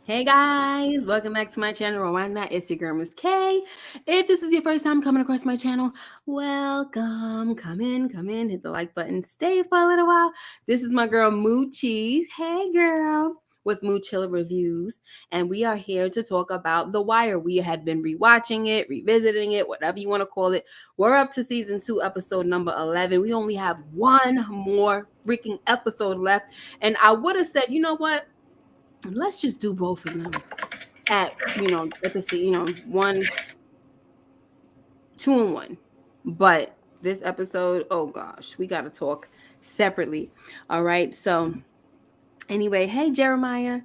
Hey guys, welcome back to my channel. Rewind that. It's your girl Miss K. If this is your first time coming across my channel, welcome. Come in, hit the like button, stay for a little while. This is my girl Moochie. Hey girl, with Moochilla Reviews, and we are here to talk about The Wire. We have been rewatching it, revisiting it, whatever you want to call it. We're up to season 2, episode number 11. We only have one more freaking episode left, and I would have said, you know what? Let's just do both of them at the one, two and one. But this episode, oh gosh, we got to talk separately. All right. So anyway, hey Jeremiah.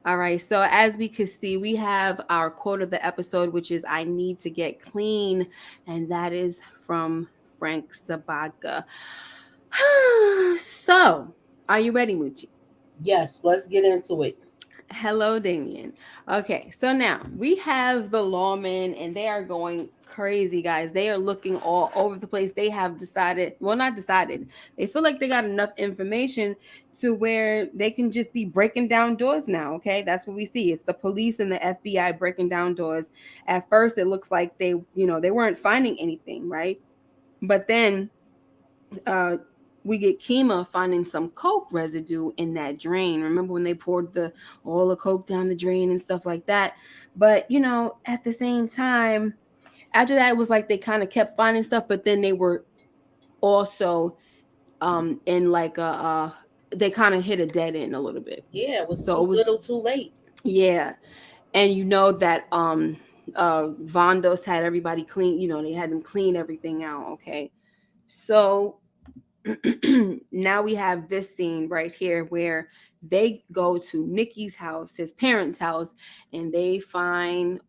All right. So as we can see, we have our quote of the episode, which is "I need to get clean," and that is from Frank Sabaga. So, are you ready, Muchi? Yes, let's get into it. Hello, Damien. Okay, so now we have the lawmen, and they are going crazy, guys. They are looking all over the place. They have decided, well, not decided, they feel like they got enough information to where they can just be breaking down doors now. Okay, that's what we see. It's the police and the FBI breaking down doors. At first, it looks like they weren't finding anything, right? But then, uh, we get Kima finding some coke residue in that drain. Remember when they poured all the coke down the drain and stuff like that? But at the same time, after that, it was like they kind of kept finding stuff, but then they were also in like they kind of hit a dead end a little bit. Yeah, it was So too it was, little, too late. yeah, and that Vondos had everybody clean. They had them clean everything out. Okay, so now we have this scene right here where they go to Nikki's house, his parents' house, and they find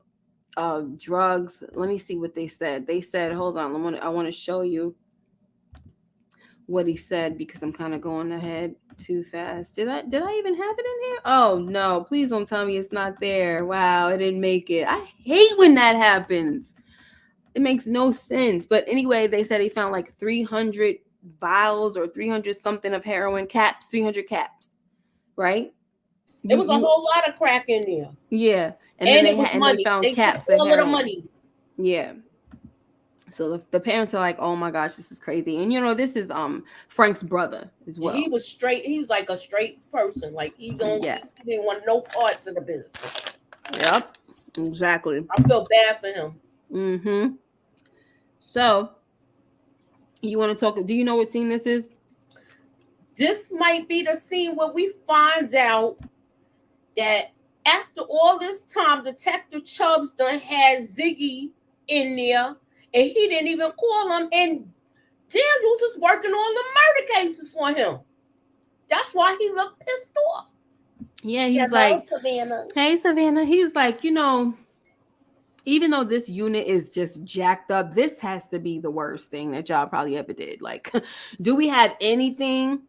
drugs. Let me see what they said. They said, hold on, I want to show you what he said because I'm kind of going ahead too fast. Did I even have it in here? Oh no, please don't tell me it's not there. Wow, it didn't make it. I hate when that happens. It makes no sense. But anyway, they said he found like 300 vials or 300 something of heroin caps, 300 caps, right? It You was a you whole lot of crack in there. yeah, and then And it was they money. found They took caps of all of the heroin. money. Yeah. So the parents are like, "Oh my gosh, this is crazy." And this is Frank's brother as And he well. was straight. He was like a straight person. Like Yeah. he didn't want no parts of the business. Yep. Exactly. I feel bad for him. Mhm. So, you want to talk, do you know what scene this is? This might be the scene where we find out that after all this time, Detective Chubbs done had Ziggy in there, and he didn't even call him. And Daniels is working on the murder cases for him. That's why he looked pissed off. Yeah, he's Hello, like, Savannah. "Hey, Savannah." He's like, even though this unit is just jacked up, this has to be the worst thing that y'all probably ever did. Like, do we have anything?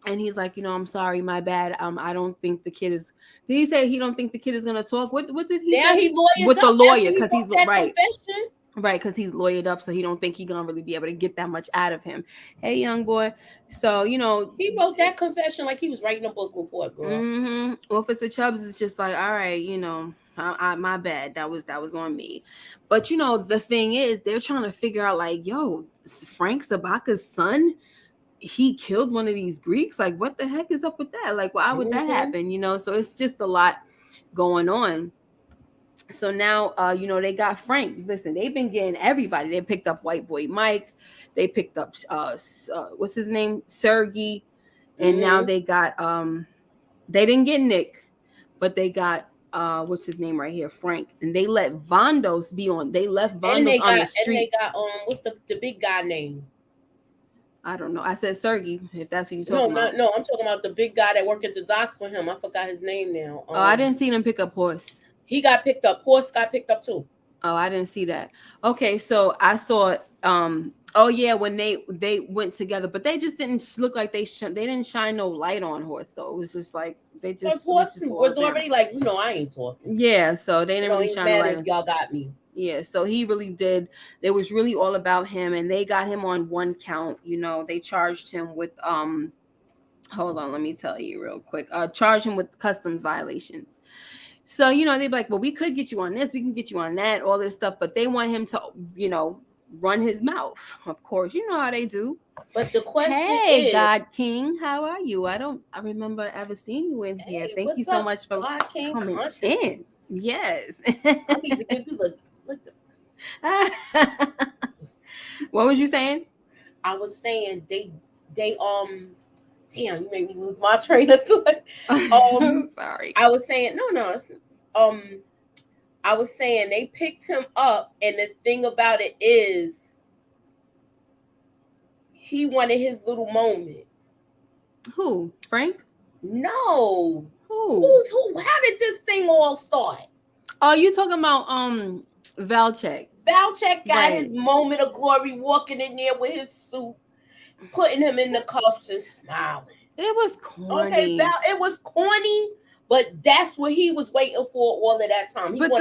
And he's like, "I'm sorry, my bad. I don't think the kid is." Did he say he don't think the kid is gonna talk? What did he Now say? he lawyered With the up lawyer, after he because he's wrote that right, confession. right, because he's lawyered up, so he don't think he gonna really be able to get that much out of him. Hey, young boy. So He wrote that confession like he was writing a book report, girl. Officer Chubbs is just like, all right, my bad. That was on me. But the thing is, they're trying to figure out like, yo, Frank Sabaka's son, he killed one of these Greeks. Like, what the heck is up with that? Like, why would that Mm-hmm. happen? So it's just a lot going on. So now, they got Frank. Listen, they've been getting everybody. They picked up White Boy Mike. They picked up what's his name, Sergey, and now Mm-hmm. they got they didn't get Nick, but they got what's his name right here, Frank, and they let Vondos be on. They left Vondos on the And they street. got what's the big guy name? I don't know. I said Sergey, if that's what you're No, talking about. no, I'm talking about the big guy that worked at the docks with him. I forgot his name now. Oh, I didn't see them pick up Horse. He got picked up. Horse got picked up too. Oh, I didn't see that. Okay, so I saw oh yeah, when they went together, but they just didn't look like they didn't shine no light on Horse though. It was just like Because it was Horse just all was of them. already like, I ain't talking. Yeah, so they didn't really He's shine a mad light if on. y'all got me. Yeah, so he really did. It was really all about him, and they got him on one count. They charged him with hold on, let me tell you real quick. Charged him with customs violations. So, they'd be like, well, we could get you on this, we can get you on that, all this stuff, but they want him to, run his mouth. Of course, you know how they do. But the question Hey, is, God King, how are you? I remember ever seeing you in here. hey, Thank you what's so up, much for God King coming in. Consciousness? Yes. I need to give you look. What was you saying? I was saying they damn, you made me lose my train of thought. Sorry. I was saying no, um, I was saying they picked him up, and the thing about it is, he wanted his little moment. Who? Frank? No, Who? who? How did this thing all start? Oh, you talking about Valchek. Valchek got Right. his moment of glory, walking in there with his suit, putting him in the cuffs and smiling. It was Okay, corny. It was corny, but that's what he was waiting for all of that time. But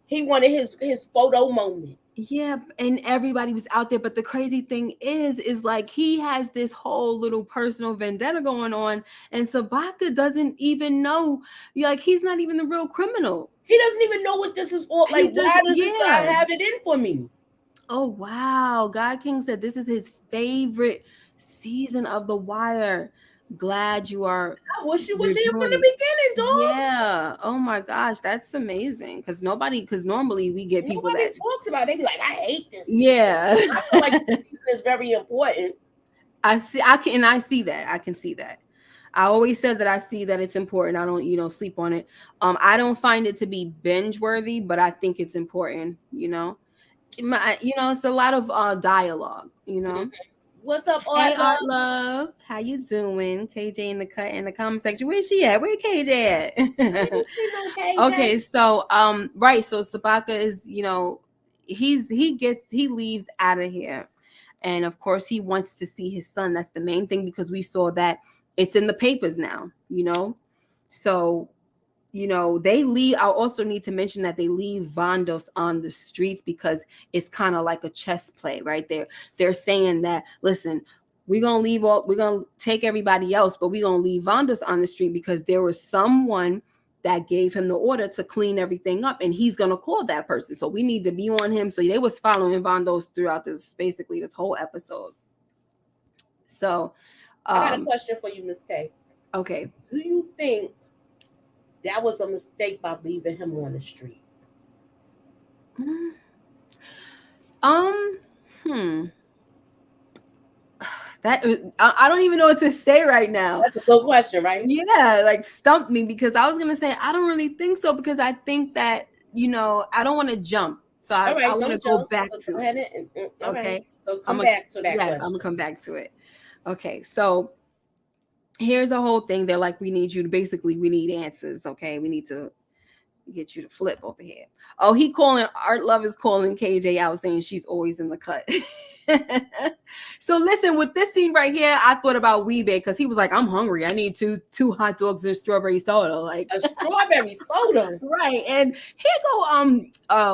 He wanted his photo moment. yeah, and everybody was out there. But the crazy thing is like he has this whole little personal vendetta going on, and Sabaka doesn't even know. Like he's not even the real criminal. He doesn't even know what this is all He like. does, Why does this guy yeah. have it in for me? Oh wow, God King said this is his favorite season of The Wire. Glad you are I wish you was here from reviewing the it. beginning, dog. Yeah. Oh my gosh, that's amazing. Because normally we get people Nobody that, talks about it. They be like, I hate this season. yeah. I feel like this season is very important. I see that. I can see that. I always said that I see that it's important. I don't, sleep on it. I don't find it to be binge worthy, but I think it's important. It's a lot of dialogue. What's up, Hey Art Art Love? Love, how you doing? KJ in the comment section. Where's she at? Where KJ I at? didn't see no Okay, KJ. so right, so Sabaka is, he leaves out of here. And of course he wants to see his son. That's the main thing because we saw that it's in the papers now. So they leave. I also need to mention that they leave Vandos on the streets because it's kind of like a chess play, right? They're saying that, listen, we're gonna take everybody else, but we're gonna leave Vandos on the street because there was someone that gave him the order to clean everything up, and he's gonna call that person. So we need to be on him. So they was following Vandos throughout this whole episode. So I got a question for you, Miss K. okay. Do you think that was a mistake by leaving him on the street? Um, hmm. That I don't even know what to say right now. That's a good question, right? Yeah, like stumped me because I was gonna say I don't really think so because I think that I don't want to jump, so All I right, want to don't go jump. back So to go it. ahead and all right. Okay, So I'm come a back to that yes, I'm gonna question. come back to it. Okay, so here's the whole thing. They're like, we need answers. Okay, we need to get you to flip over here. Oh, Art Love is calling KJ out saying she's always in the cut. So listen, with this scene right here, I thought about Weebay because he was like, I'm hungry. I need two hot dogs and a strawberry soda. Like A strawberry soda. right. And here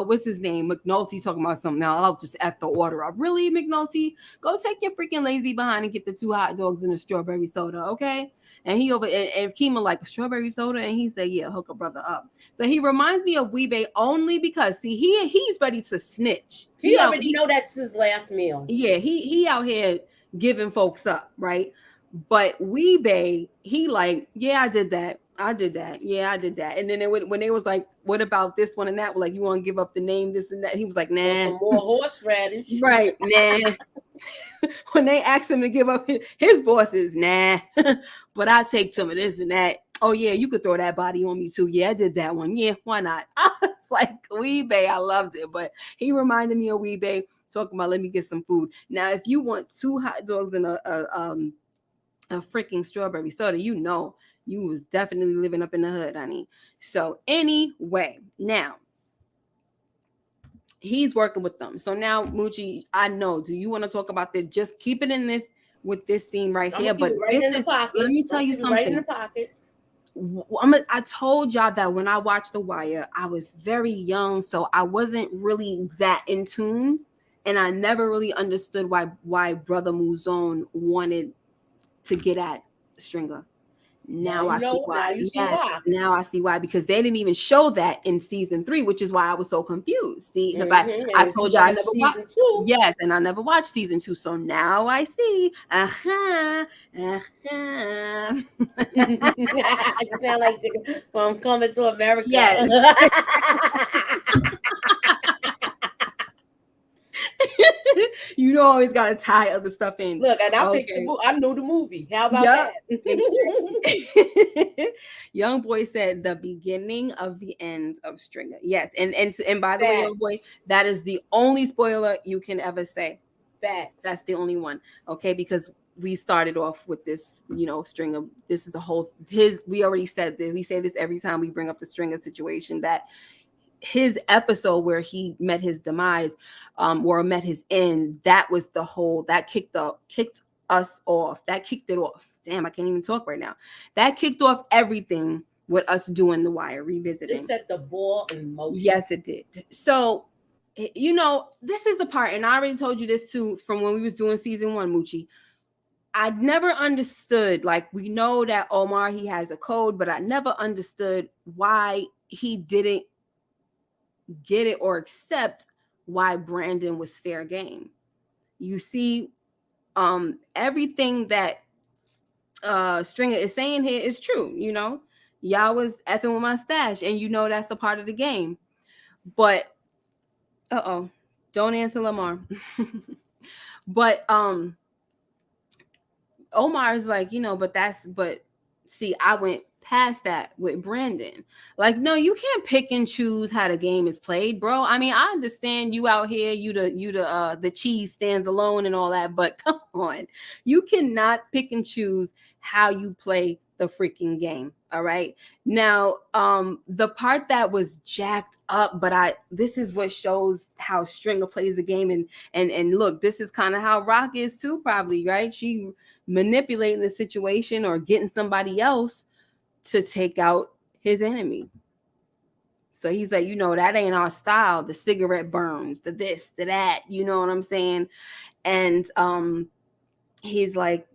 what's his name? McNulty talking about something. Now I'll just F the order up. Really, McNulty? Go take your freaking lazy behind and get the two hot dogs and a strawberry soda, okay? And he and Kima like a strawberry soda, and he said, yeah, hook a brother up. So he reminds me of Weebay only because see, he's ready to snitch. He already know that's his last meal. Yeah, he out here giving folks up, right? But Weebay, he like, yeah, I did that. Yeah, I did that. And then when they was like, what about this one and that? Like, you want to give up the name, this and that? He was like, Or nah. some more horseradish. Right, nah. When they asked him to give up his bosses, nah. But I take some of this and that. Oh yeah, you could throw that body on me too. Yeah, I did that one. Yeah, why not? It's like Weebay, I loved it. But he reminded me of Weebay talking about let me get some food. Now, if you want two hot dogs and a freaking strawberry soda, you was definitely living up in the hood, honey. So anyway, now he's working with them. So now, Moochie, I know. Do you want to talk about this? Just keep it in this with this scene right here. But right in the pocket. Let me tell you something. Right in the pocket. I told y'all that when I watched The Wire, I was very young, so I wasn't really that in tune, and I never really understood why Brother Muzone wanted to get at Stringer. Now Now you I see know. why. Now you see Yes, why. now I see why, because they didn't even show that in season 3, which is why I was so confused. See, the fact And I if you told you I watch never watched. season 2, Yes, and I never watched season 2, so now I see. Uh-huh. you sound like from Coming to America. Yes. You don't always gotta tie other stuff in. Look, and I picked the Okay. movie. I knew the movie. How about Yep. that? Exactly. Young boy said the beginning of the end of Stringer. Yes, and by the way, young boy, Facts. that is the only spoiler you can ever say. Facts. That's the only one. Okay, because we started off with this, Stringer. This is a whole his. We already said that. We say this every time we bring up the Stringer situation, that his episode where he met his demise, or met his end, that was the whole that kicked us off. That kicked it off. Damn, I can't even talk right now. That kicked off everything with us doing The Wire, It revisiting. set the ball in motion. Yes, it did. So, this is the part, and I already told you this too from when we was doing season 1, Moochie. I never understood, like, we know that Omar, he has a code, but I never understood why he didn't get it or accept why Brandon was fair game. You see, everything that Stringer is saying here is true. Y'all was effing with my stash, and that's a part of the game. But don't answer Lamar. But Omar's like, but see, I went past that with Brandon. Like, no, you can't pick and choose how the game is played, bro. I mean, I understand you out here, the cheese stands alone and all that, but come on. You cannot pick and choose how you play the freaking game. All right. Now, the part that was jacked up, but this is what shows how Stringer plays the game, and look, this is kind of how Rock is too, probably, right? She manipulating the situation or getting somebody else to take out his enemy. So he's like, that ain't our style. The cigarette burns, the this, the that, you know what I'm saying? And he's like,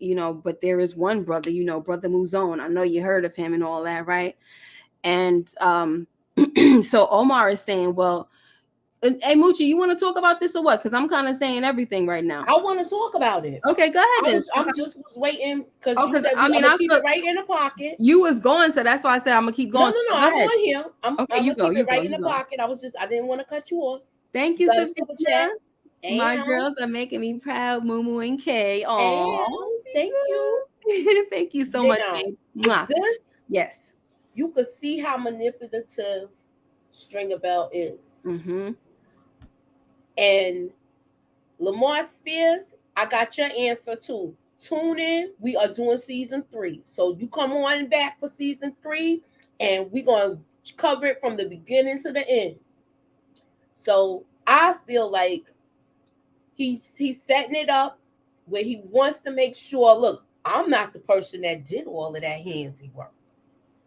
but there is one brother, Brother Muzone. I know you heard of him and all that, right? And so Omar is saying, well, hey, Moochie, you want to talk about this or what? Because I'm kind of saying everything right now. I want to talk about it. Okay, go ahead then. I'm just waiting because you said I I'm mean, gonna keep it right in the pocket. You was going, so that's why I said I'm gonna keep going. No, I'm on here. I'm you gonna go, keep you it right go, in the go. pocket. I didn't want to cut you off. Thank you, Sophia. My Damn. girls are making me proud, Moo and Kay. Oh, thank you. Thank you so much, babe. With this, yes, you could see how manipulative Stringer Bell is. Mm-hmm. And Lamar Spears, I got your answer too. Tune in. We are doing season 3. So you come on back for season 3, and we're going to cover it from the beginning to the end. So I feel like he's setting it up where he wants to make sure, look, I'm not the person that did all of that handsy work.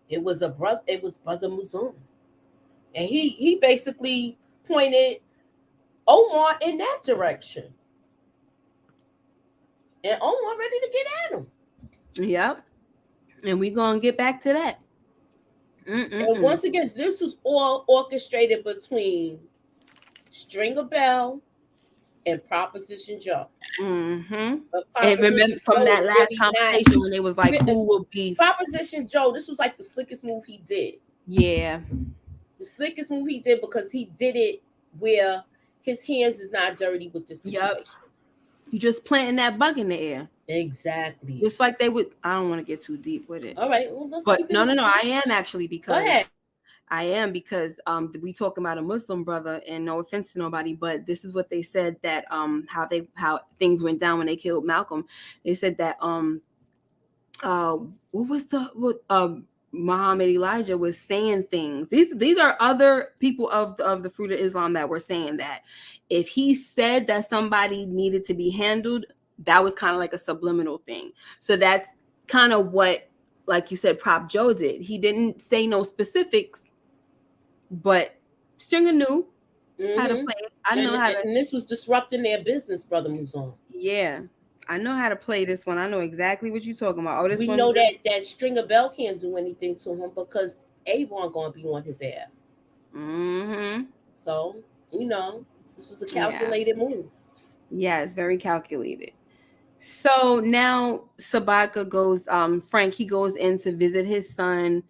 It was Brother Muzum. And he basically pointed Omar in that direction. And Omar ready to get at him. Yep. And we're going to get back to that. And once again, this was all orchestrated between Stringer Bell and Proposition Joe. Mm-hmm. And remember from that last really conversation when it was like, who will be Proposition Joe? This was like the slickest move he did. Yeah. The slickest move he did, because he did it where his hands is not dirty with this situation. Yep. You just planting that bug in the air. Exactly. Just like they would. I don't want to get too deep with it. All right. Well, but no. I am actually, because go ahead. I am because we talking about a Muslim brother, and no offense to nobody, but this is what they said, that how things went down when they killed Malcolm. They said that Muhammad Elijah was saying things. These are other people of the Fruit of Islam that were saying that if he said that somebody needed to be handled, that was kind of like a subliminal thing. So that's kind of what, like you said, Prop Joe did. He didn't say no specifics, but Stringer knew how to play it. I know how to. And this was disrupting their business, Brother Muzon. Yeah. I know how to play this one. I know exactly what you're talking about. Oh, this We one know just. that Stringer Bell can't do anything to him because Avon gonna be on his ass. Mm-hmm. So, you know, this was a Yeah. calculated move. Yeah, it's very calculated. So now Sabaka goes, Frank, he goes in to visit his son.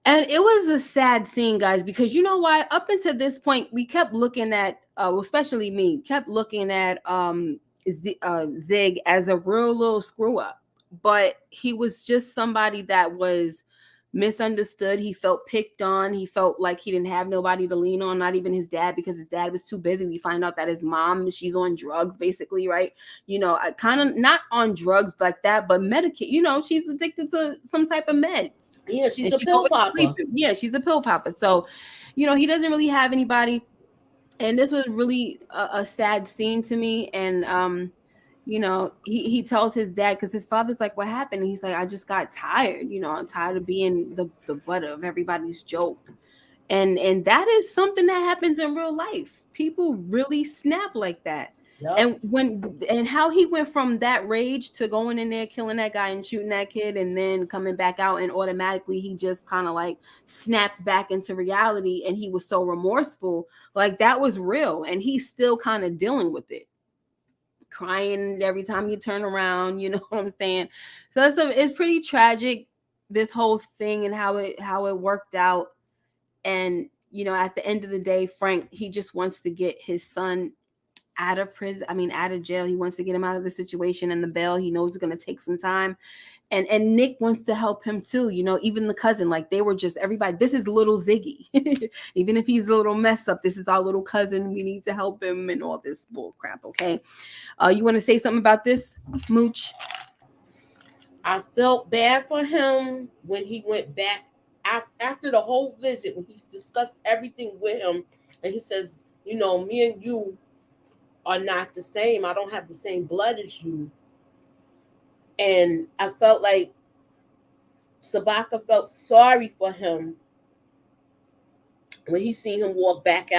And it was a sad scene, guys, because you know why? Up until this point, we kept looking at, well, especially me, kept looking at Zig as a real little screw up. But he was just somebody that was misunderstood. He felt picked on. He felt like he didn't have nobody to lean on, not even his dad, because his dad was too busy. We find out that his mom, she's on drugs, basically, right? You know, kind of not on drugs like that, but medicate. You know, she's addicted to some type of meds Yeah, she's and a she's pill always popper. sleeping. Yeah, she's a pill popper. So, you know, he doesn't really have anybody. And this was really a sad scene to me. And you know, he tells his dad because his father's like, "What happened?" And he's like, "I just got tired. You know, I'm tired of being the butt of everybody's joke." And that is something that happens in real life. People really snap like that. Yup. And how he went from that rage to going in there killing that guy and shooting that kid and then coming back out and automatically he just kind of like snapped back into reality and he was so remorseful, like that was real and he's still kind of dealing with it, crying every time you turn around, you know what I'm saying? So it's pretty tragic, this whole thing and how it worked out. And you know, at the end of the day, Frank, he just wants to get his son out of prison, I mean out of jail. He wants to get him out of the situation, and the bail he knows is going to take some time. And Nick wants to help him too, you know, even the cousin, like they were just everybody, this is little Ziggy. Even if he's a little messed up, this is our little cousin, we need to help him and all this bull crap. Okay, you want to say something about this, Mooch? I felt bad for him when he went back after the whole visit, when he discussed everything with him. And he says, you know, me and you are not the same. I don't have the same blood as you. And I felt like Sabaka felt sorry for him when he seen him walk back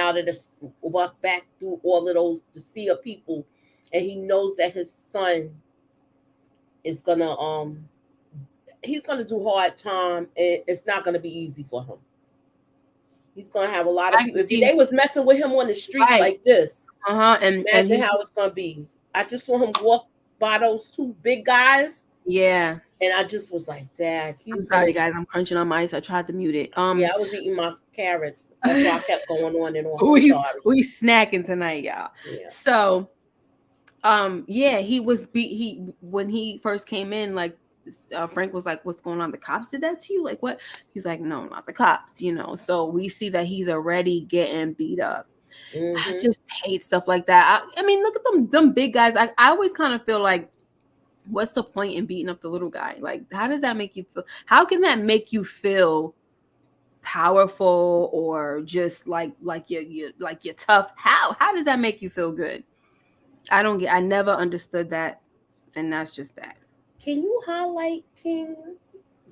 through all of those the sea of people, and he knows that his son is gonna he's gonna do hard time, and it's not gonna be easy for him. He's gonna have a lot of I people. If see. they was messing with him on the streets Right. like this, Uh-huh. And imagine he's, how it's gonna be. I just saw him walk by those two big guys, yeah. and I just was like, Dad, I'm he's gonna. sorry, guys. I'm crunching on my ice. I tried to mute it. Yeah, I was eating my carrots. That's why I kept going on and on. I'm we sorry. we snacking tonight, y'all. Yeah. So, yeah, he was beat. He when he first came in, like Frank was like, "What's going on? The cops did that to you? Like what?" He's like, "No, not the cops." You know. So we see that he's already getting beat up. I Mm-hmm. just hate stuff like that. I mean, look at them big guys. I always kind of feel like, what's the point in beating up the little guy? Like, how does that make you feel? How can that make you feel powerful or just like you're tough? How does that make you feel good? I never understood that, and that's just that. Can you highlight King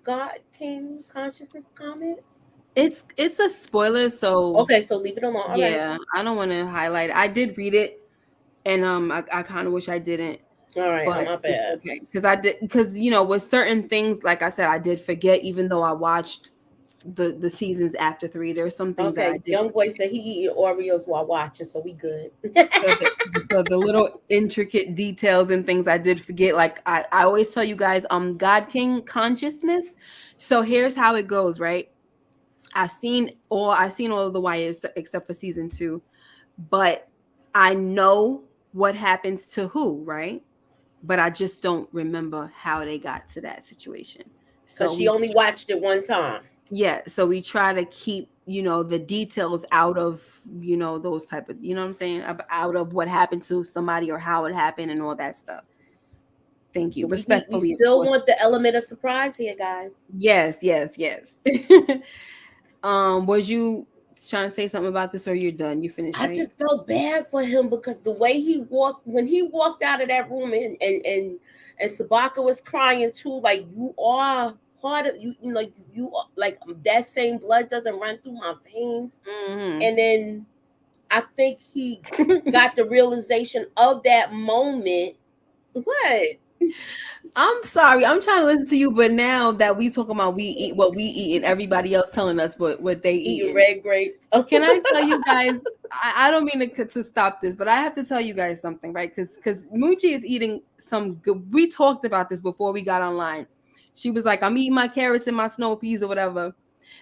Consciousness comment? It's a spoiler, so Okay, so leave it alone. All right. yeah, I don't want to highlight it. I did read it, and I kind of wish I didn't, All right, but my it's bad. okay because you know, with certain things, like I said, I did forget, even though I watched the seasons after 3. There's some things that I Okay, did young boy forget. said he eating Oreos while watching, so we good. So the little intricate details and things I did forget. Like I always tell you guys, God King consciousness. So here's how it goes, right? I seen all of the wires except for season 2, but I know what happens to who, right? But I just don't remember how they got to that situation. Cause So she only watched it one time. so we try to keep, you know, the details out of, you know, those type of, you know what I'm saying, out of what happened to somebody or how it happened and all that stuff. Thank So you, we respectfully, of still course. want the element of surprise here, guys. Yes, yes, yes. Was you trying to say something about this, or you're done? You finished, I right? just felt bad for him because the way he walked when he walked out of that room, and Sabaka was crying too. Like, you are part of you know, you are, like, that same blood doesn't run through my veins. Mm-hmm. And then I think he got the realization of that moment What? I'm sorry. I'm trying to listen to you, but now that we talking about we eat what we eat and everybody else telling us what they Eating eating. red grapes. Can I tell you guys? I don't mean to stop this, but I have to tell you guys something, right? Because Moochie is eating some good. We talked about this before we got online. She was like, "I'm eating my carrots and my snow peas or whatever,"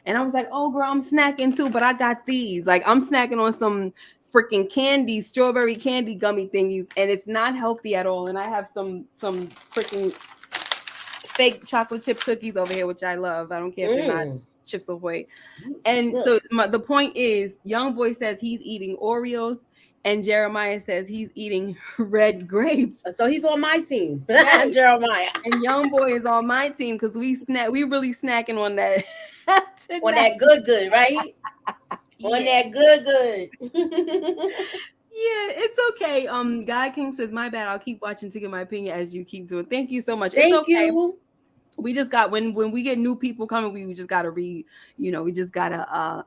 and I was like, "Oh, girl, I'm snacking too, but I got these. Like, I'm snacking on some freaking candy, strawberry candy gummy thingies, and it's not healthy at all. And I have some freaking fake chocolate chip cookies over here, which I love. I don't care if they're not Mm. Chips Ahoy. You- And Look, so the point is, Young Boy says he's eating Oreos, and Jeremiah says he's eating red grapes. so he's on my team, Right. Jeremiah. And Young Boy is on my team because we really snacking on that On tonight. that good, right? On Yeah. that good. Yeah, it's okay. Guy King says, my bad, I'll keep watching to get my opinion as you keep doing. Thank you so much. It's Thank okay. you. We just got when we get new people coming, we just gotta we just gotta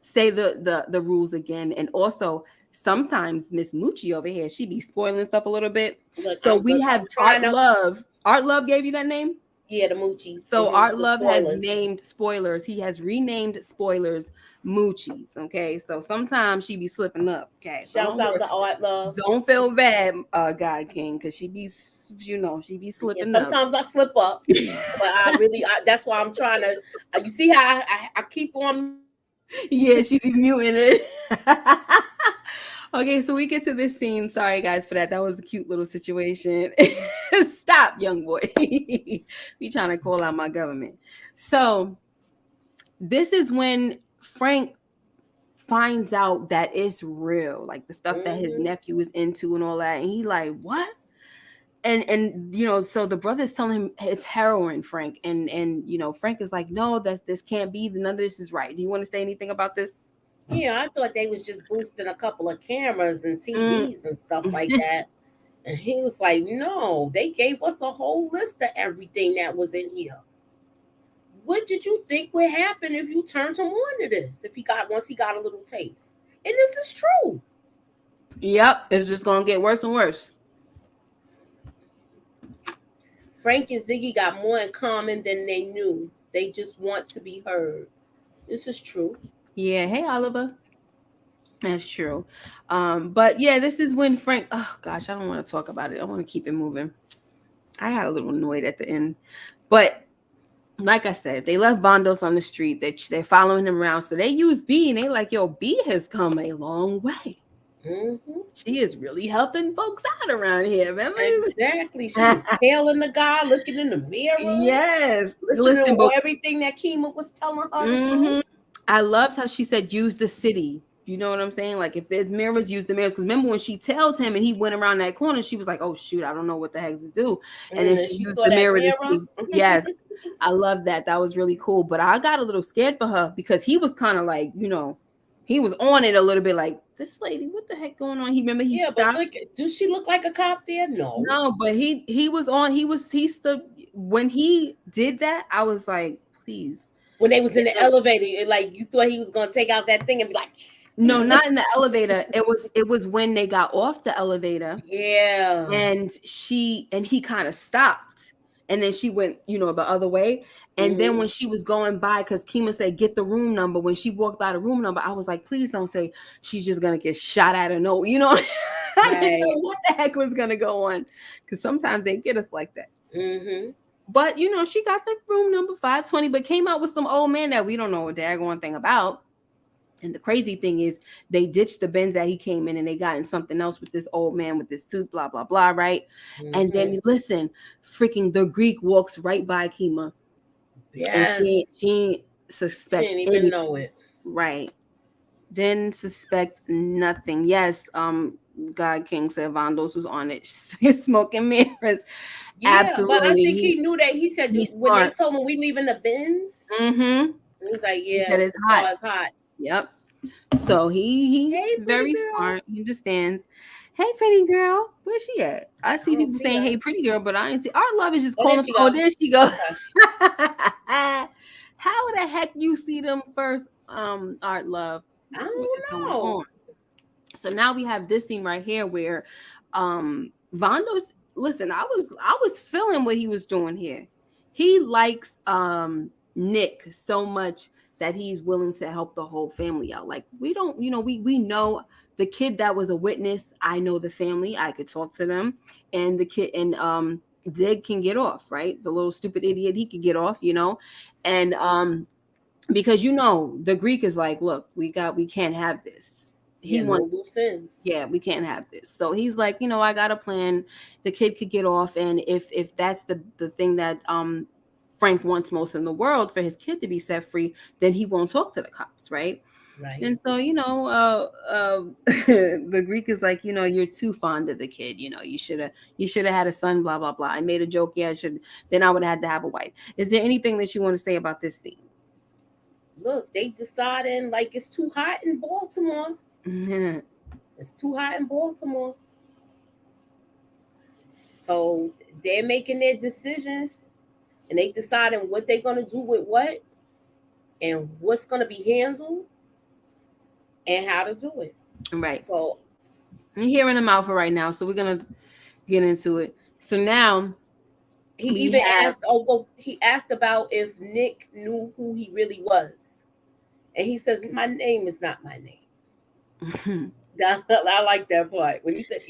say the rules again. And also sometimes Miss Moochie over here, she be spoiling stuff a little bit. Look, So we have I'm trying Art to. Love. Art Love gave you that name? Yeah, the moochies. So Art The Love has spoilers. named spoilers. He has renamed spoilers Moochies. Okay. So sometimes she be slipping up. Okay. So Shouts out to Art Love. don't feel bad, God King, because she be she be Yeah, slipping up. sometimes I slip up, but that's why I'm trying to. You see how I keep on muting you. Yeah, she be muting it. Okay, so we get to this scene. Sorry, guys, for that. That was a cute little situation. Stop, young boy. Be trying to call out my government. So this is when Frank finds out that it's real, like the stuff that his Mhm. nephew is into and all that, and he like, what? And so the brother's telling him it's heroin, Frank, and Frank is like, no, this can't be, none of this is right. Do you want to say anything about this? Yeah, I thought they was just boosting a couple of cameras and Mm. TVs and stuff like that. And he was like, no, they gave us a whole list of everything that was in here. What did you think would happen if you turned him on to this? If he got once he got a little taste. And this is true. Yep, it's just gonna get worse and worse. Frank and Ziggy got more in common than they knew. They just want to be heard. This is true. Yeah, hey Oliver. That's true. But yeah, this is when Frank, oh gosh, I don't want to talk about it. I want to keep it moving. I got a little annoyed at the end. But like I said, they left Bondos on the street. They're following him around. So they use B and they like, yo, B has come a long way. Mm-hmm. She is really helping folks out around here. Remember? Exactly. She was tailing the guy, looking in the mirror, Yes. listening Listen, to but everything that Kima was telling her to do. mhm. I loved how she said, use the city. You know what I'm saying? Like, if there's mirrors, use the mirrors. Because remember when she tells him and he went around that corner, she was like, oh, shoot, I don't know what the heck to do. And then And she she used saw the that mirror to mirror. see. Yes, I love that. That was really cool. But I got a little scared for her because he was kind of like, he was on it a little bit like, this lady, what the heck going on? He remember he Yeah, but stopped. look, does she look like a cop there? No. No, but he was on. He stood when he did that. I was like, please. When they was in Get the the elevator, like you thought he was gonna take out that thing and be like, No, not in the elevator. It was when they got off the elevator yeah. and he kind of stopped. And then she went, the other way. And then Mm-hmm. when she was going by, because Kima said, get the room number. When she walked by the room number, I was like, please don't say she's just gonna get shot at or no, I didn't Right. know what the heck was gonna go on. Because sometimes they get us like that. Mm-hmm. But she got the room number 520, but came out with some old man that we don't know a daggone thing about. And the crazy thing is, they ditched the Benz that he came in, and they got in something else with this old man with this suit, blah blah blah, right? And Mm-hmm. then listen, freaking the Greek walks right by Kima, and she Yes. she ain't She suspect didn't even anything, know it. right? Didn't suspect nothing. Yes, God King said Vondos was on it, smoking mirrors. Yeah, but I Absolutely, think he knew that. He said he's when they smart. told him we leaving the bins, Mm-hmm. he's like, He "Yeah, said it's the hot. car is hot." Yep. So Hey, he's pretty very girl. smart. He understands. Hey, pretty girl, where's she at? I I see don't people see saying, her. "Hey, pretty girl," but I ain't see. Our love is just Oh, there calling. she Oh, go. there she go. Okay. How the heck you see them first? Art love. I What don't is going know. on? So now we have this scene right here where, Vondo's listen, I was feeling what he was doing here. He likes Nick so much that he's willing to help the whole family out. Like we don't, we know the kid that was a witness. I know the family. I could talk to them, and the kid and Dig can get off, right? The little stupid idiot, he could get off, and because the Greek is like, look, we can't have this. He Yeah, no wants, loose ends. yeah, we can't have this. So he's like, I got a plan. The kid could get off, and if that's the thing that Frank wants most in the world for his kid to be set free, then he won't talk to the cops, right? Right. And so the Greek is like, you're too fond of the kid. You should have had a son. Blah blah blah. I made a joke. Yeah, I should. Then I would have had to have a wife. Is there anything that you want to say about this scene? Look, they deciding like it's too hot in Baltimore. It's too hot in Baltimore. So they're making their decisions and they deciding what they're gonna do with what and what's gonna be handled and how to do it. Right. So You're hearing him out for right now, so we're gonna get into it. So now he we even have asked, oh, well, he asked about if Nick knew who he really was. And he says, my name is not my name. I like that part. When he said,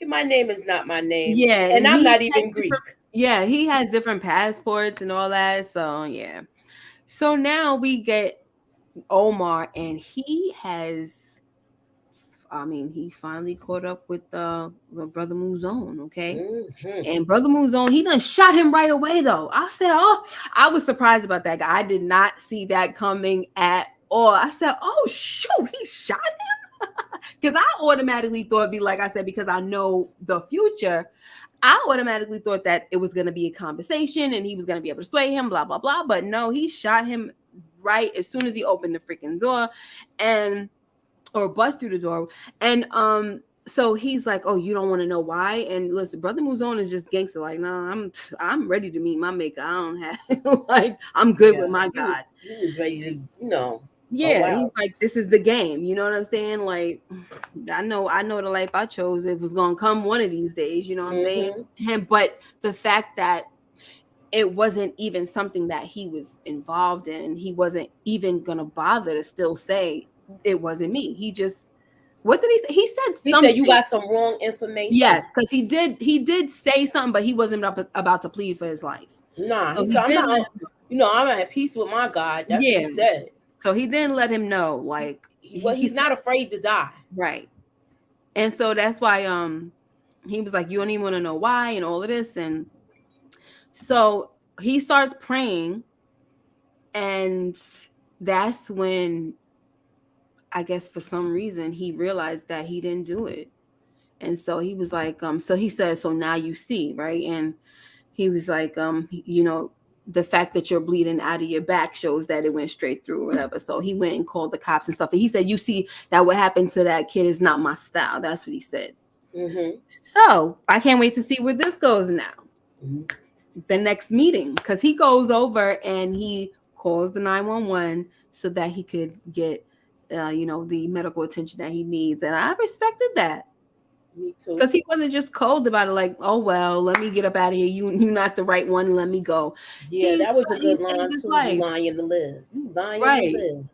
my name is not my name. Yeah, And I'm he not has even Greek. yeah, he has different passports and all that. So yeah. So now we get Omar, and he has, I mean, he finally caught up with Brother Muzone, okay? Mm-hmm. And Brother Muzone, he done shot him right away though. I said, oh, I was surprised about that guy. I did not see that coming at all. I said, oh shoot, he shot him. Because I automatically thought, be like I said, because I know the future, I automatically thought that it was going to be a conversation and he was going to be able to sway him, blah, blah, blah. But no, he shot him right as soon as he opened the freaking door or bust through the door. And so he's like, oh, you don't want to know why? And listen, Brother Muzone is just gangster. Like, no, I'm ready to meet my maker. I don't have like, I'm good with my God. He was ready to, Yeah, wow. he's like, this is the game. You know what I'm saying? Like, I know the life I chose. It was gonna come one of these days. You know what I'm saying? And but the fact that it wasn't even something that he was involved in, he wasn't even gonna bother to still say it wasn't me. He just, what did he say? He said something. He said you got some wrong information. Yes, because he did say something, but he wasn't about to plead for his life. Nah, so he said, I'm at peace with my God. That's what he said. So he didn't let him know, like, he's not afraid to die. Right. And so that's why he was like, you don't even want to know why and all of this. And so he starts praying, and that's when, I guess for some reason, he realized that he didn't do it. And so he was like, so he said, so now you see, right? And he was like, the fact that you're bleeding out of your back shows that it went straight through or whatever. So he went and called the cops and stuff. And he said, you see that what happened to that kid is not my style. That's what he said. Mm-hmm. So I can't wait to see where this goes now. Mm-hmm. The next meeting, because he goes over and he calls the 911 so that he could get, the medical attention that he needs. And I respected that. Me too. Because he wasn't just cold about it, like, oh, well, let me get up out of here. You're not the right one. Let me go. Yeah, that was a good line, too. You lying to live. You lying to live.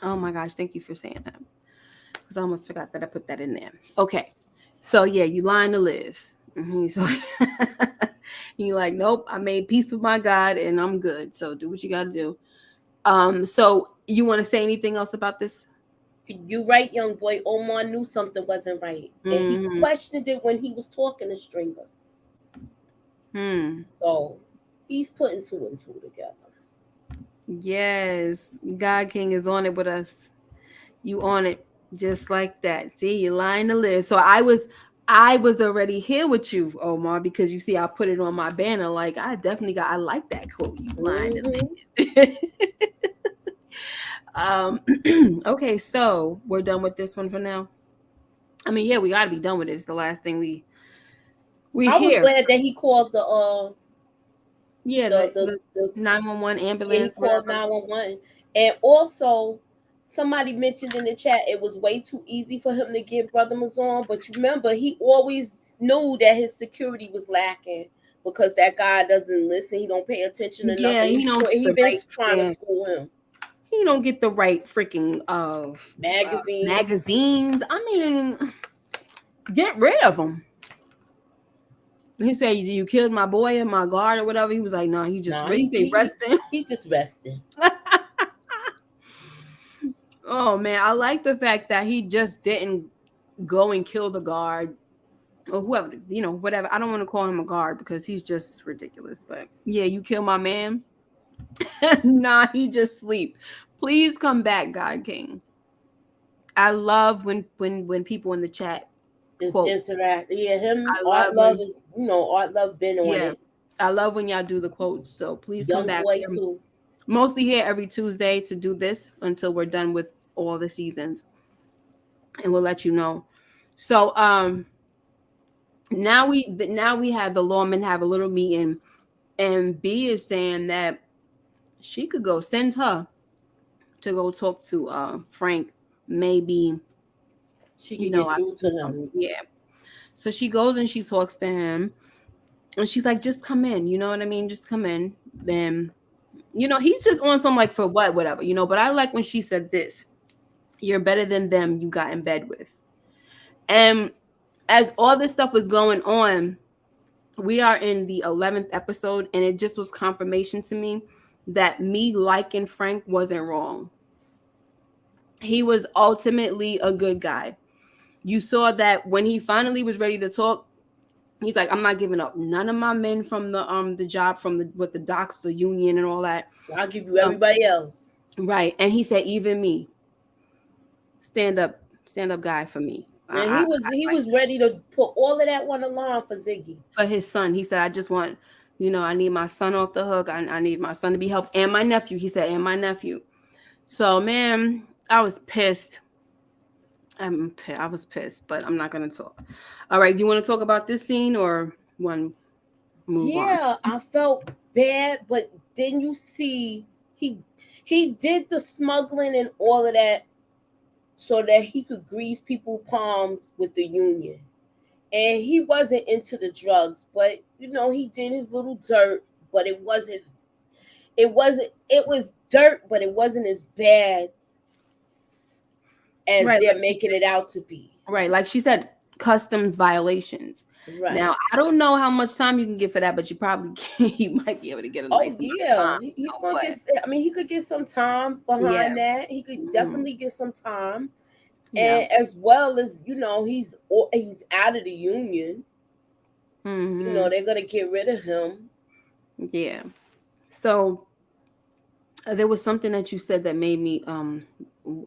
Oh, my gosh. Thank you for saying that. Because I almost forgot that I put that in there. Okay. So, yeah, you lying to live. Mm-hmm. So, you're like, nope, I made peace with my God, and I'm good. So, do what you got to do. So, you want to say anything else about this? You're right, young boy. Omar knew something wasn't right. And he questioned it when he was talking to Stringer. So he's putting 2 and 2 together. Yes. God King is on it with us. You on it just like that. See, you're lying to live. So I was already here with you, Omar, because you see, I put it on my banner. Like, I like that quote. You lying to live. Okay, so we're done with this one for now. I mean, yeah, we got to be done with it. It's the last thing we I was glad that he called the the 911 ambulance. Yeah, he called 911, and also somebody mentioned in the chat it was way too easy for him to get Brother Mazon. But you remember, he always knew that his security was lacking because that guy doesn't listen. He don't pay attention to Yeah, nothing. he don't get He the been right. trying to Yeah, school him. he don't get the right freaking Magazine. magazines. I mean, get rid of them. He said, "You killed my boy and my guard or whatever." He was like, "No, he just Nah, he say resting." he just resting. Oh man, I like the fact that he just didn't go and kill the guard or whoever, whatever. I don't want to call him a guard because he's just ridiculous. But yeah, you kill my man. Nah, he just sleep. Please come back, God King. I love when people in the chat Just quote. interact. Yeah, him. I Art love Love when is Art Love been on yeah, it. I love when y'all do the quotes. So please come Young back. Boy We're too. mostly here every Tuesday to do this until we're done with all the seasons, and we'll let you know. So now we have the lawmen have a little meeting, and B is saying that she could go send her to go talk to Frank. Maybe She could I get through to do him. something. Yeah. So she goes and she talks to him, and she's like, "Just come in." You know what I mean? Just come in. Then he's just on some like for what, whatever. But I like when she said this: "You're better than them you got in bed with." And as all this stuff was going on, we are in the 11th episode, and it just was confirmation to me that me liking Frank wasn't wrong. He was ultimately a good guy. You saw that when he finally was ready to talk, he's like, "I'm not giving up none of my men from the job from the docks, the union, and all that." I'll give you everybody else. Right, and he said, "Even me, stand up guy for me." And he was ready to put all of that one along for Ziggy. For his son. He said, "I just want, I need my son off the hook. I need my son to be helped, and my nephew." He said, "And my nephew." So, man, I was pissed. I was pissed, but I'm not gonna talk. All right, do you want to talk about this scene or one move on? Yeah, I felt bad, but then you see he he did the smuggling and all of that so that he could grease people's palms with the union. And he wasn't into the drugs, but he did his little dirt, but it was dirt, but it wasn't as bad as Right, they're like making it out to be. right, like she said, customs violations. Right. Now, I don't know how much time you can get for that, but you probably can. You might be able to get a nice Oh amount of yeah, time. he's gonna But get. I mean, he could get some time yeah, behind that. He could mhm, definitely get some time, yeah, and as well as he's out of the union. hmm, They're gonna get rid of him. yeah. So there was something that you said that made me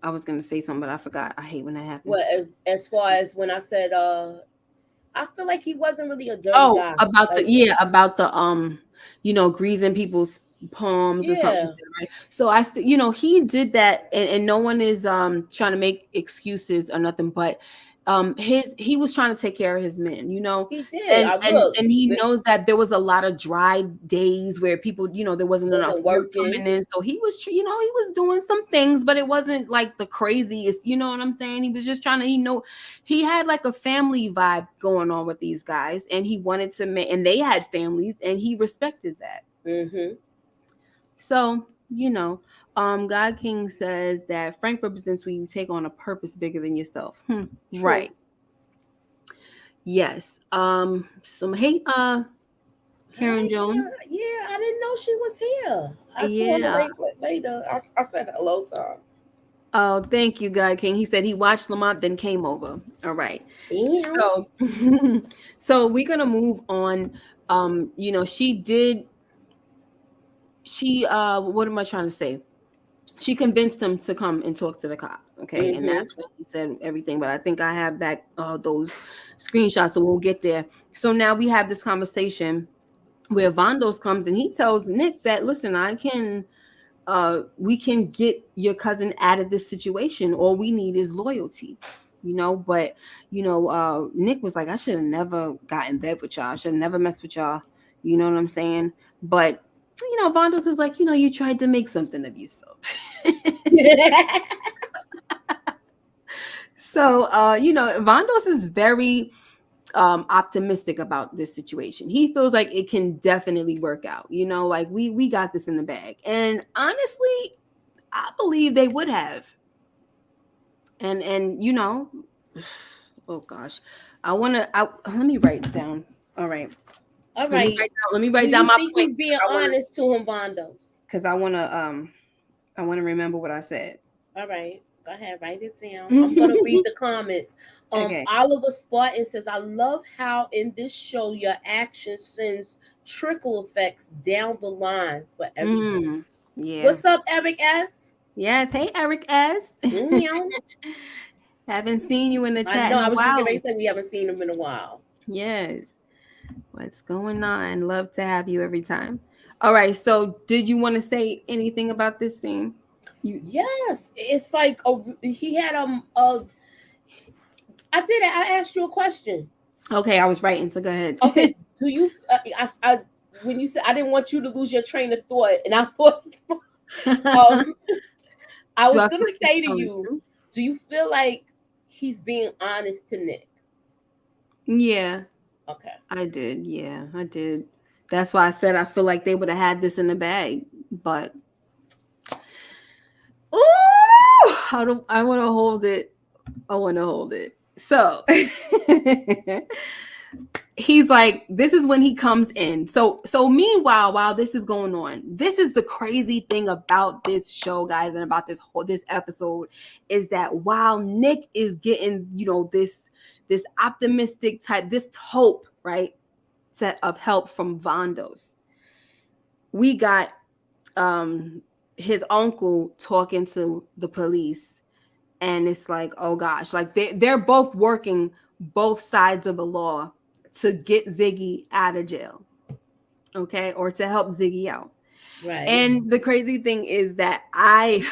I was gonna say something, but I forgot. I hate when that Well, happens. as far as when I said, I feel like he wasn't really a dirty Oh, guy. about the Like, yeah, about the greasing people's palms or something, you yeah, said, right? So he did that, and no one is trying to make excuses or nothing, but he was trying to take care of his men, he did. and I and look, and he knows that there was a lot of dry days where people, there wasn't enough wasn't work working. coming in, so he was he was doing some things, but it wasn't like the craziest, you know what I'm saying? He was just trying to, he had like a family vibe going on with these guys, and he wanted to make, and they had families, and he respected that. Mm-hmm. So, God King says that Frank represents when you take on a purpose bigger than yourself. True. Right. Yes. Some hate Karen Hey, Jones. yeah, I didn't know she was here. I saw her Yeah. later. I said hello to her. Oh, thank you, God King. He said he watched Lamont, then came over. All right. Yeah. So so we're gonna move on. She did what am I trying to say? She convinced him to come and talk to the cops, okay? And Mm-hmm. that's when he said everything. But I think I have back those screenshots, so we'll get there. So now we have this conversation where Vondos comes and he tells Nick that, listen, we can get your cousin out of this situation. All we need is loyalty, but Nick was like, I should have never got in bed with y'all. I should have never messed with y'all. You know what I'm saying? But Vondos is like, you tried to make something of yourself. So Vondos is very optimistic about this situation. He feels like it can definitely work out. You know, like we got this in the bag. And honestly, I believe they would have. And you know, oh gosh, I let me write down. All right, All let me right. write down. Let me Do write down you my think points he's being honest to him, Vondos? because I want to remember what I said. All right. Go ahead, write it down. I'm gonna read the comments. Okay. Oliver Spartan says, I love how in this show your action sends trickle effects down the line for everyone. Mm, yeah. What's up, Eric S? Yes. Hey, Eric S. Yeah. Haven't seen you in the I chat know. in a I was just while. getting ready to say we haven't seen him in a while. Yes. What's going on? Love to have you every time. All right. So, did you want to say anything about this scene? You Yes, it's like he had I did. I asked you a question. okay? I was writing, so go ahead. Okay, do you? When you said I didn't want you to lose your train of thought, and I was um I Do was I feel gonna like he's say to telling you, the truth? do you feel like he's being honest to Nick? Yeah, Okay. I did. Yeah, I did. That's why I said I feel like they would have had this in the bag, but ooh, I want to hold it. I want to hold it. So he's like, this is when he comes in. So meanwhile, while this is going on, this is the crazy thing about this show, guys, and about this episode is that while Nick is getting, you know, this optimistic type, this hope, right, set of help from Vondos, we got um his uncle talking to the police, and it's like, oh gosh, like they're both working both sides of the law to get Ziggy out of jail, okay, or to help Ziggy out. Right. And the crazy thing is that I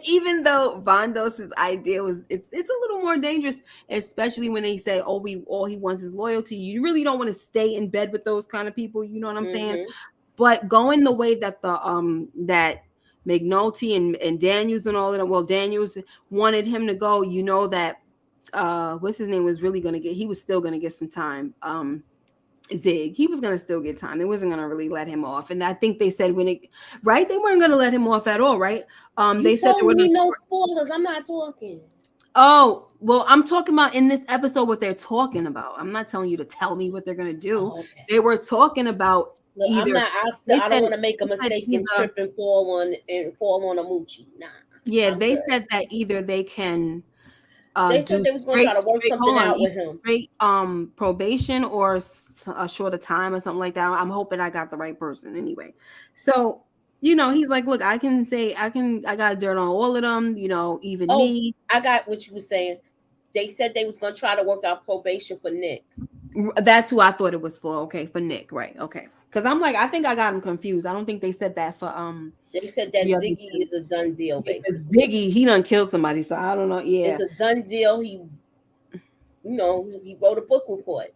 even though Vondos's idea was it's a little more dangerous, especially when they say, oh, we all he wants is loyalty. You really don't want to stay in bed with those kind of people, you know what I'm saying? Mm-hmm. But going the way that that McNulty and Daniels and all of them, well, Daniels wanted him to go, you know, that what's his name was really gonna get, he was still gonna get some time. Zig, he was gonna still get time. They wasn't gonna really let him off. And I think they said when it right, they weren't gonna let him off at all, right? You They said they were told gonna me no spoilers. I'm not talking. oh, well, I'm talking about in this episode what they're talking about. I'm not telling you to tell me what they're gonna do. Oh, okay. They were talking about Look, I'm either not. they I don't said want to make a they said mistake and either trip and fall on a moochie. Nah, yeah, I'm they good. said that either they can They said do they was gonna try to work something hold on, out either with him. straight probation or a shorter time or something like that. I'm hoping I got the right person anyway. So, you know, he's like, look, I can say I got dirt on all of them, you know, even Oh, me. I got what you were saying. They said they was gonna try to work out probation for Nick. That's who I thought it was for. Okay, for Nick, right? Okay. Cuz I'm like I think I got him confused. I don't think they said that for They said that the other Ziggy two. is a done deal, Yeah, 'cause basically. Ziggy, he done killed somebody, so I don't know. Yeah. It's a done deal. He wrote a book report.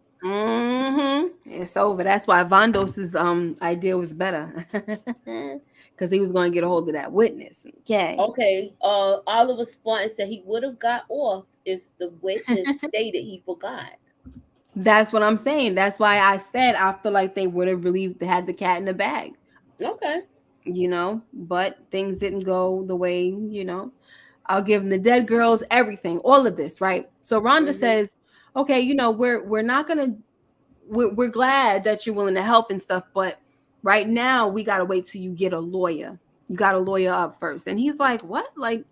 It's over. That's why Vandos's idea was better. Because he was going to get a hold of that witness. Okay. Okay. Oliver Spartan said he would have got off if the witness stated he forgot. That's what I'm saying. That's why I said I feel like they would have really had the cat in the bag, Okay. you know, but things didn't go the way, you know. I'll give them the dead girls, everything, all of this, right? So Rhonda Mm-hmm. says, okay, you know, we're not gonna we're glad that you're willing to help and stuff, but right now we gotta wait till you get a lawyer. You got to lawyer up first. And he's like, what? Like,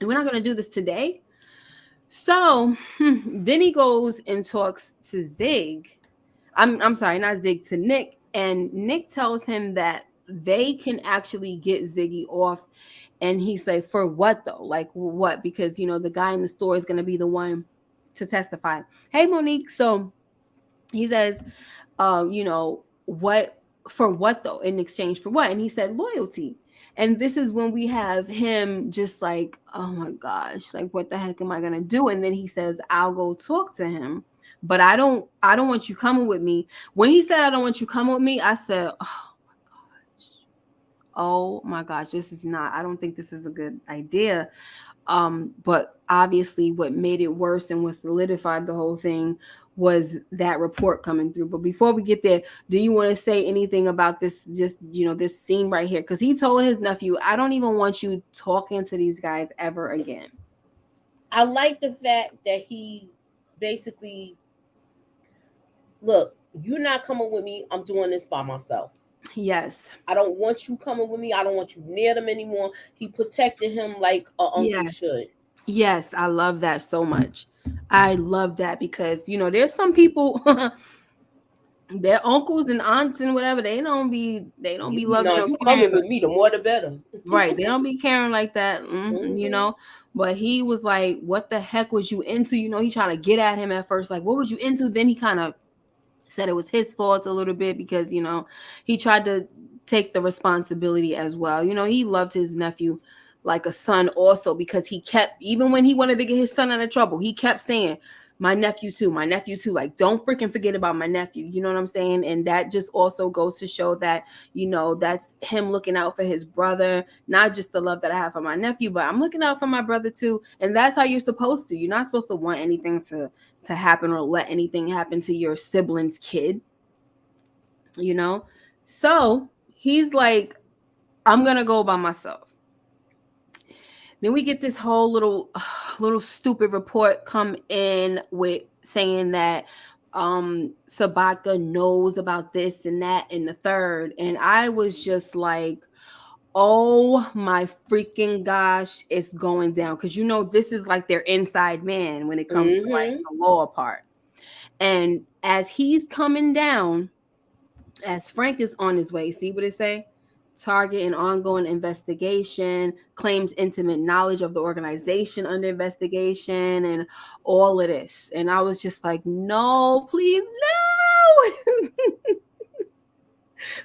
we're not gonna do this today. So then he goes and talks to Zig. I'm sorry, not Zig, to Nick. And Nick tells him that they can actually get Ziggy off. And he's like, for what though? Like what? Because you know, the guy in the store is gonna be the one to testify. Hey Monique. So he says, you know, what for what though? In exchange for what? And he said loyalty. And this is when we have him just like, oh my gosh, like what the heck am I gonna do? And then he says, I'll go talk to him. But I don't want you coming with me. When he said I don't want you coming with me, I said, oh my gosh, this is not, I don't think this is a good idea. But obviously what made it worse and what solidified the whole thing was that report coming through. But before we get there, do you want to say anything about this, just, this scene right here? Because he told his nephew, I don't even want you talking to these guys ever again. I like the fact that he basically, look, you're not coming with me. I'm doing this by myself. Yes. I don't want you coming with me. I don't want you near them anymore. He protected him like a uncle Yeah. should. Yes, I love that so much. I love that because there's some people, their uncles and aunts and whatever, they don't be loving No, or you caring. coming with me, the more the better. Right. They don't be caring like that. Hmm. But he was like, what the heck was you into? He tried to get at him at first, like, what was you into? Then he kind of said it was his fault a little bit because, he tried to take the responsibility as well. He loved his nephew like a son also, because he kept, even when he wanted to get his son out of trouble, he kept saying, my nephew too, my nephew too. Like, don't freaking forget about my nephew. You know what I'm saying? And that just also goes to show that, that's him looking out for his brother, not just the love that I have for my nephew, but I'm looking out for my brother too. And that's how you're supposed to. You're not supposed to want anything to happen or let anything happen to your sibling's kid, you know? So he's like, I'm gonna go by myself. Then we get this whole little stupid report come in with saying that Sabaka knows about this and that and the third. And I was just like, oh my freaking gosh, it's going down. Because this is like their inside man when it comes to like Hmm. the law part. And as he's coming down, as Frank is on his way, see what it say? Target an ongoing investigation, claims intimate knowledge of the organization under investigation, and all of this. And I was just like, no, please, no.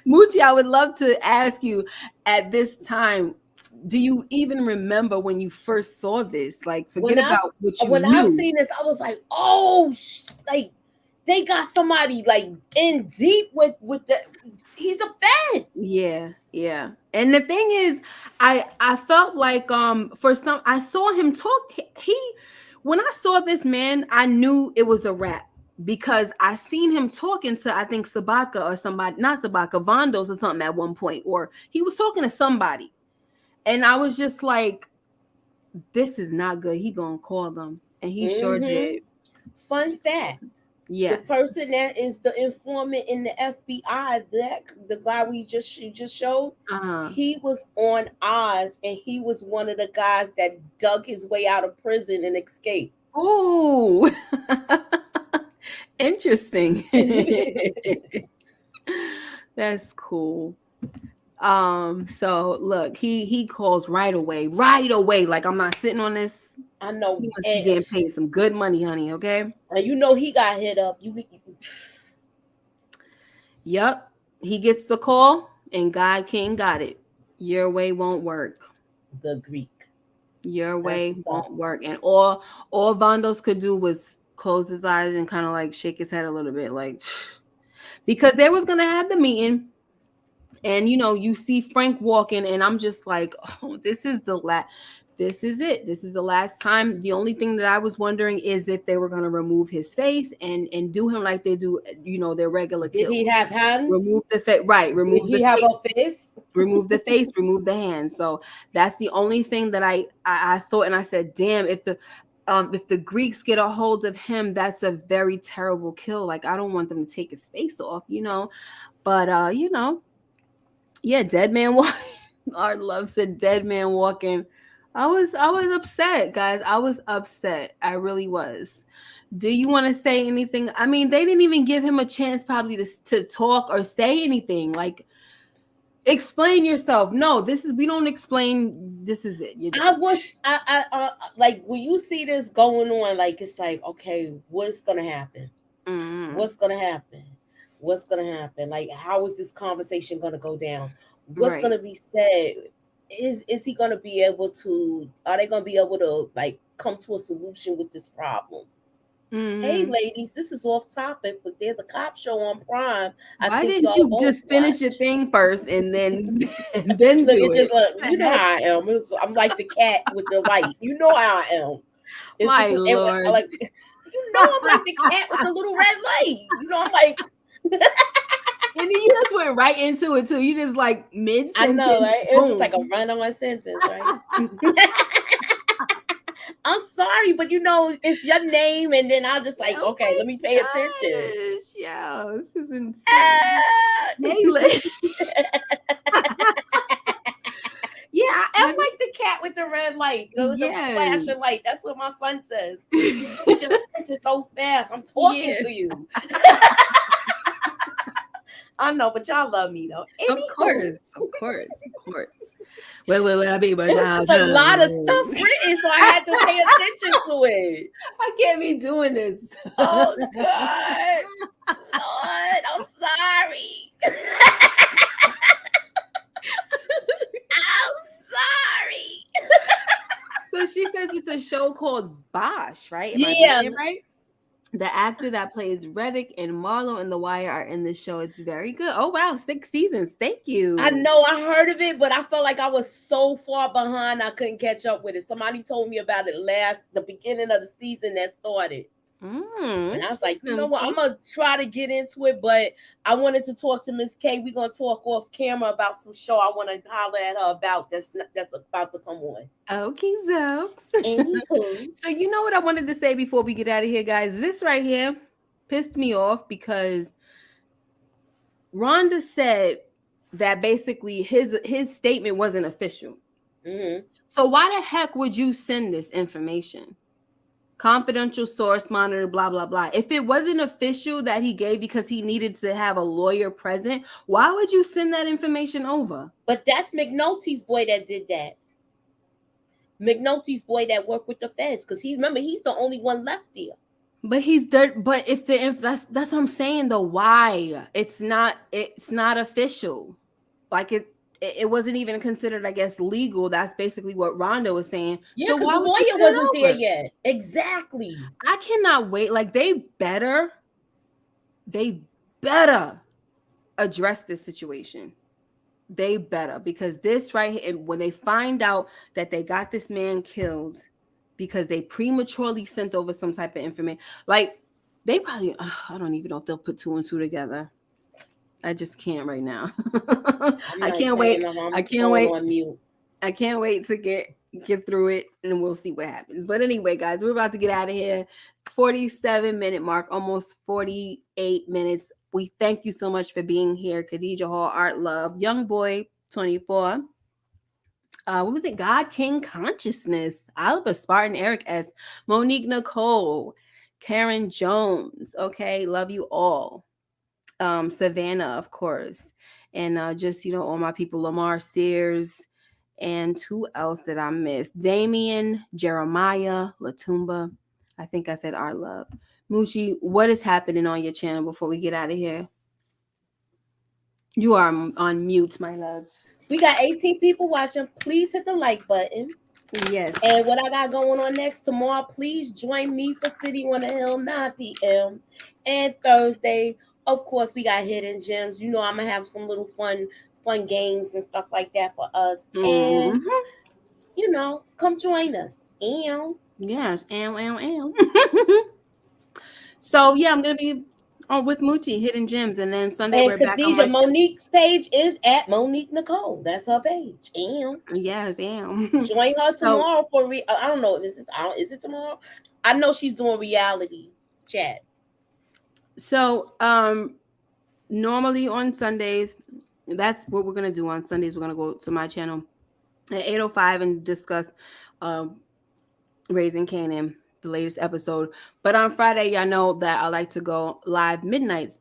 Moochie, I would love to ask you at this time, do you even remember when you first saw this? Like, forget When I about what you when I knew. seen this, I was like, oh, like they got somebody like in deep with the. He's a vet. Yeah, yeah. And the thing is, I felt like for some, I saw him talk. He when I saw this man, I knew it was a rap because I seen him talking to, I think, Sabaka or somebody, not Sabaka, Vondos or something at one point, or he was talking to somebody, and I was just like, this is not good. He gonna call them, and he sure Hmm. did. Fun fact: the Yes. person that is the informant in the FBI, that the guy you just showed, Uh-huh. he was on Oz, and he was one of the guys that dug his way out of prison and escaped. Ooh. Interesting. That's cool. So look, he calls right away, right away. Like, I'm not sitting on this. I know, He must be getting paid some good money, honey. Okay. and you know he got hit up. Yep. He gets the call, and God King got it. Your way won't work. The Greek. Your That's way what's up. won't work. And all Vondos could do was close his eyes and kind of like shake his head a little bit, like, because they was gonna have the meeting. And you see Frank walking, and I'm just like, oh, this is it. This is the last time. The only thing that I was wondering is if they were going to remove his face and do him like they do, their regular Did he kills. have hands? Remove the face, right? Did Remove he the have face, a face? remove the face, remove the hands. So that's the only thing that I thought, and I said, damn, if the Greeks get a hold of him, that's a very terrible kill. Like, I don't want them to take his face off. But yeah, dead man walking. Our love said dead man walking. I was upset, guys. I was upset. I really was. Do you want to say anything? I mean, they didn't even give him a chance probably to talk or say anything. Like, explain yourself. No, we don't explain. This is it. You're I done. wish like when you see this going on, like it's like, okay, what's gonna happen? Mm-hmm. What's gonna happen? What's gonna happen? Like, how is this conversation gonna go down? What's Right. gonna be said? Is he gonna be able to? Are they gonna be able to like come to a solution with this problem? Hey, Mm-hmm. ladies, this is off topic, but there's a cop show on Prime. I Why think didn't y'all you both just finish your watch. thing first and then and then Look, do it's just it? like, What you the know heck? how I am. I'm like the cat with the light. You know how I am. It's just My it, lord. like. I'm like the cat with the little red light. I'm like, And then you just went right into it too. You just like mid I know, sentence, right? It was just like a boom. run-on sentence, right? I'm sorry, but it's your name, and then I'll just like, Oh okay, let me pay attention. my gosh, yo, this is insane. Ah! Hey, Yeah, I'm like the cat with the red light, the yes. flashing light. That's what my son says. You lose your attention so fast. I'm talking Yeah, to you. I know, but y'all love me though. of Anywho, course, of course, of course. Wait, I be my it was child. just a lot of stuff written, so I had to pay attention to it. I can't be doing this. Oh God, Lord, I'm sorry. I'm sorry. So she says it's a show called Bosch, right? Am I Yeah, reading it right? The actor that plays Reddick and Marlo in The Wire are in the show. It's very good. Oh wow, 6 seasons. Thank I you. know I heard of it, but I felt like I was so far behind I couldn't catch up with it. Somebody told me about it the beginning of the season that started. And I was like, you know what? I'm gonna try to get into it, but I wanted to talk to Miss K. We're gonna talk off camera about some show I want to holler at her about that's about to come on. Okay, so. Anywho, So you know what I wanted to say before we get out of here, guys? This right here pissed me off because Rhonda said that basically his statement wasn't official. mm-hmm. So why the heck would you send this information? Confidential source monitor, blah blah blah. If it wasn't official that he gave because he needed to have a lawyer present, why would you send that information over? But that's McNulty's boy that did that. McNulty's boy that worked with the feds, because he's the only one left there. But he's there. But if that's what I'm saying though. Why it's not official. Like it wasn't even considered, I guess, legal. That's basically what Rhonda was saying. Yeah, So because why the would you lawyer send it wasn't there over? yet. Exactly. I cannot wait. Like they better address this situation. They better, because this right here, and when they find out that they got this man killed because they prematurely sent over some type of information, like they probably, I don't even know if they'll put 2 and 2 together. I just can't right now. I'm I not can't saying wait. I'm I can't going wait. on mute. I can't wait to get through it, and we'll see what happens. But anyway, guys, we're about to get out of here. 47-minute mark, almost 48 minutes. We thank you so much for being here. Khadijah Hall, Art Love, Young Boy 24. What was it? God King Consciousness, Oliver Spartan, Eric S, Monique Nicole, Karen Jones. Okay, love you all. Savannah, of course, and just all my people, Lamar Sears, and who else did I miss? Damien, Jeremiah, Latumba. I think I said Art Love. Moochie, what is happening on your channel before we get out of here? You are on mute, my love. We got 18 people watching. Please hit the like button. Yes. And what I got going on next tomorrow, please join me for City on the Hill, 9 p.m. And Thursday, of course, we got hidden gems. I'm gonna have some little fun games and stuff like that for us. And come join us. Yes. So yeah, I'm gonna be on with Moochie, Hidden Gems, and then Sunday And we're back on Khadijah, my Monique's page is at Monique Nicole. That's her page. Yes, Join her So tomorrow for I don't know if is it tomorrow? I know she's doing reality chat. So normally on Sundays, that's what we're gonna do. On Sundays, we're gonna go to my channel at 8:05 and discuss Raising Canaan, the latest episode. But on Friday, y'all know that I like to go live midnights.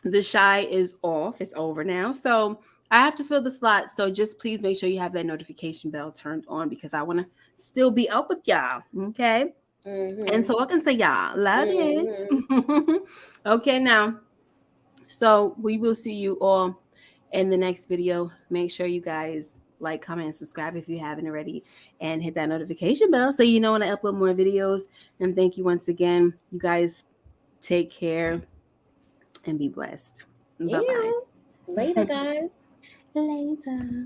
The Shy is off. It's over now. So I have to fill the slot. So just please make sure you have that notification bell turned on, because I want to still be up with y'all. Okay. Mm-hmm. And so I can say y'all love Mm-hmm. it. Okay, now. So we will see you all in the next video. Make sure you guys like, comment, and subscribe if you haven't already, and hit that notification bell so you know when I upload more videos. And thank you once again. You guys take care and be blessed. Bye-bye. Later, guys. Later.